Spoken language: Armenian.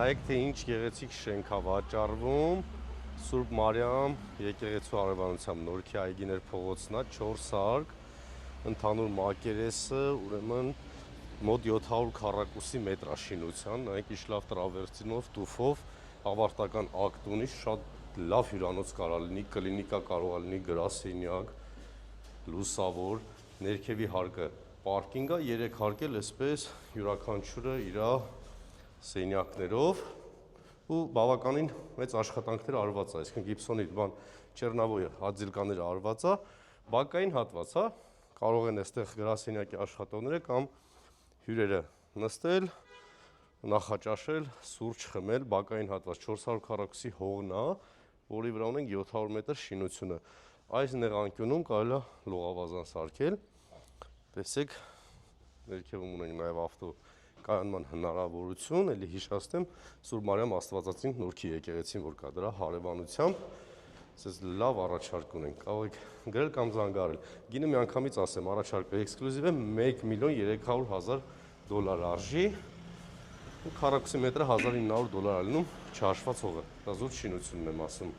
Նայեք, թե ինչ գեղեցիկ շենք է վաճառվում Սուրբ Մարիամ եկեղեցու արևանությամբ Նորքի այգիներ փողոցն է, 4 սարք, ընդհանուր մակերեսը, ուրեմն մոտ 700 քառակուսի մետր շինության, նայեք ինչ լավ տրավերտինով, տուֆով, ավարտական ակտ ունի, շատ լավ հյուրանոց կարող լինի, կլինիկա կարող լինի, գրասենյակ, լուսավոր, ներքևի հարկը պարկինգ է, 3 հարկ էլ այսպես յուրաքանչյուրը իր սենյակներով ու բավականին մեծ աշխատանքներ արված է, այսինքն գիպսոնի բան չեռնավոյը հատձիլկաները արված է, բակային հատված է, կարող են այստեղ գրասենյակի աշխատողները կամ հյուրերը նստել, նախաճաշել, սուրճ խմել, բակային հատված 400 քառակուսի հողն է, որի վրա ունենք 700 մետր շինությունը։ Այս նեղանկյունում կարելի է լողավազան սարքել, տեսեք, ներքևում ունենք նաև ավտո կայանման հնարավորություն, էլի հիշացնեմ, Սուրբ Մարիամ Աստվածածին Նորքի եկեղեցին, որ կա դրա հարևանությամբ, ասես լավ առաջարկ ունենք, կարող եք գրել կամ զանգարել։ Գինը միանգամից ասեմ, առաջարկը էքսկլյուզիվ է 1.300.000 արժի, քառակուսի մետրը $1900 է լինում, չհաշված հողը, դա զուտ շինությունն եմ ասում։